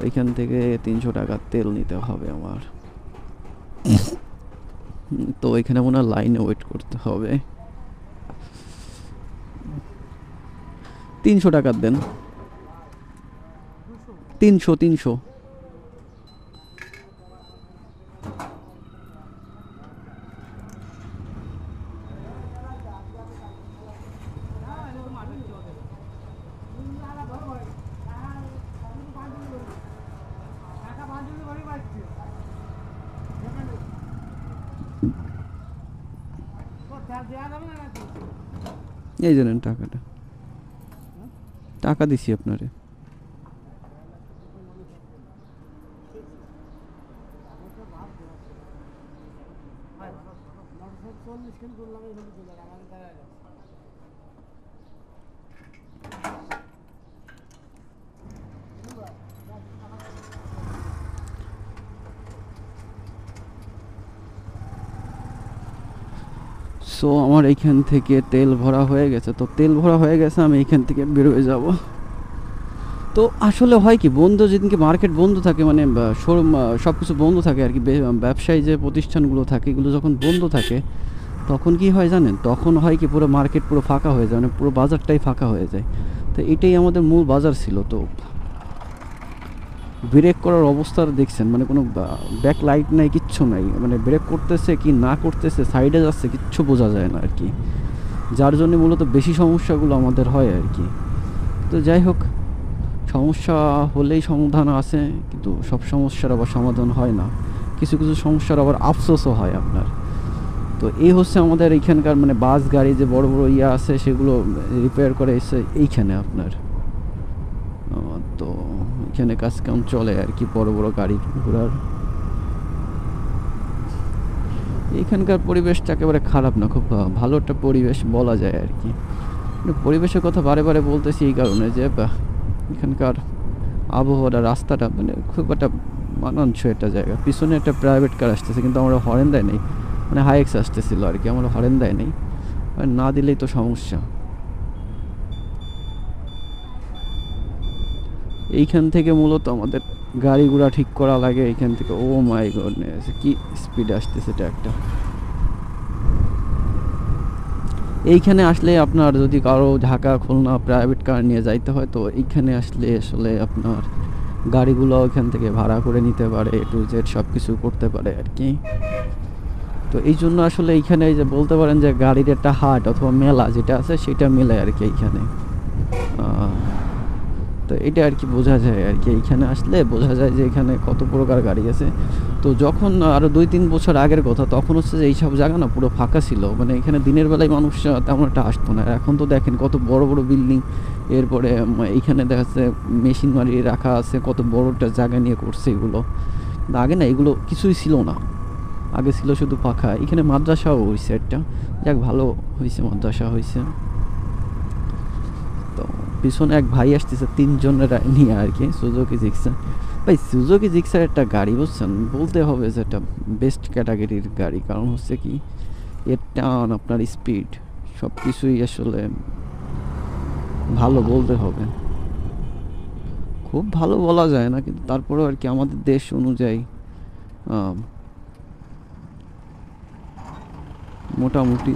এখান থেকে 300 টাকার তেল নিতে হবে আমার। তো এখানে মনে হয় লাইনে ওয়েট করতে হবে। 300 টাকার দেন। 300। এই জানেন টাকাটা, টাকা দিছি আপনারে। সো আমার এইখান থেকে তেল ভরা হয়ে গেছে, তো তেল ভরা হয়ে গেছে, আমি এইখান থেকে বেরোয় যাব। তো আসলে হয় কি, বন্ধ যেদিনকে মার্কেট বন্ধ থাকে, মানে শোরুম সব কিছু বন্ধ থাকে আর কি, ব্যবসায়ী যে প্রতিষ্ঠানগুলো থাকে এগুলো যখন বন্ধ থাকে তখন কি হয় জানেন, তখন হয় কি পুরো মার্কেট পুরো ফাঁকা হয়ে যায়, মানে পুরো বাজারটাই ফাঁকা হয়ে যায়। তো এটাই আমাদের মূল বাজার ছিল। তো ব্রেক করার অবস্থা দেখছেন, মানে কোনো ব্যাক লাইট নাই, কিচ্ছু নাই, মানে ব্রেক করতেছে কি না করতেছে, সাইডে যাচ্ছে, কিচ্ছু বোঝা যায় না আর কি, যার জন্য মূলত বেশি সমস্যাগুলো আমাদের হয় আর কি। তো যাই হোক, সমস্যা হলেই সমাধান আছে, কিন্তু সব সমস্যার আবার সমাধান হয় না, কিছু কিছু সমস্যার আবার আফসোসও হয় আপনার। তো এই হচ্ছে আমাদের এইখানকার মানে বাস গাড়ি যে বড় বড় ইয়া আছে সেগুলো রিপেয়ার করে এসে এইখানে আপনার। তো এখানে কাজ কাম চলে আর কি, বড় বড় গাড়ি ঘোড়ার। এইখানকার পরিবেশটা একেবারে খারাপ না, খুব ভালো একটা পরিবেশ বলা যায় আর কি। পরিবেশের কথা বারে বারে বলতেছি এই কারণে যে এখানকার আবহাওয়াটা, রাস্তাটা মানে খুব একটা মানানসই একটা জায়গা। পিছনে একটা প্রাইভেট কার আসতেছে, কিন্তু আমরা হরেন দেয় নেই, মানে হাইএক্স আসতেছিল আর কি, আমরা হরেন দেয় নেই, আর না দিলেই তো সমস্যা। এইখান থেকে মূলত আমাদের গাড়ি ঘোড়া ঠিক করা লাগে এইখান থেকে। ও মাই গডনেস, কি স্পিড আসতেছে এটা একটা। এইখানে আসলে আপনার যদি কারো ঢাকা খুলনা প্রাইভেট কার নিয়ে যাইতে হয়, তো এইখানে আসলে আসলে আপনার গাড়িগুলো এখান থেকে ভাড়া করে নিতে পারে, এ টু জেড সব কিছু করতে পারে আর কি। তো এই জন্য আসলে এইখানে যে বলতে পারেন যে গাড়ির একটা হাট অথবা মেলা যেটা আছে সেটা মেলে আর কি এইখানে। তো এটা আর কি বোঝা যায় আর কি, এইখানে আসলে বোঝা যায় যে এখানে কত প্রকার গাড়ি আছে। তো যখন আরও 2-3 বছর আগের কথা, তখন হচ্ছে যে এইসব জায়গা না পুরো ফাঁকা ছিল, মানে এখানে দিনের বেলায় মানুষ তেমন একটা আসতো না। এখন তো দেখেন কত বড় বড় বিল্ডিং, এরপরে এইখানে দেখা যাচ্ছে মেশিন মারিয়ে রাখা আছে, কত বড় একটা জায়গা নিয়ে করছে এগুলো। আগে না এগুলো কিছুই ছিল না, আগে ছিল শুধু পাখা। এখানে মাদ্রাসাও হয়েছে একটা, যাক ভালো হয়েছে, মাদ্রাসা হয়েছে। তো পিছনে এক ভাই আসতেছে 3 জনের নিয়ে আর কি, সুজুকি জিক্সার। ভাই সুজুকি জিক্সার একটা গাড়ি বুঝছেন, বলতে হবে যে এটা বেস্ট ক্যাটাগরির গাড়ি। কারণ হচ্ছে কি, এর টান, আপনার স্পিড, সব কিছুই আসলে ভালো বলতে হবে। খুব ভালো বলা যায় না, কিন্তু তারপরেও আর কি আমাদের দেশ অনুযায়ী মোটামুটি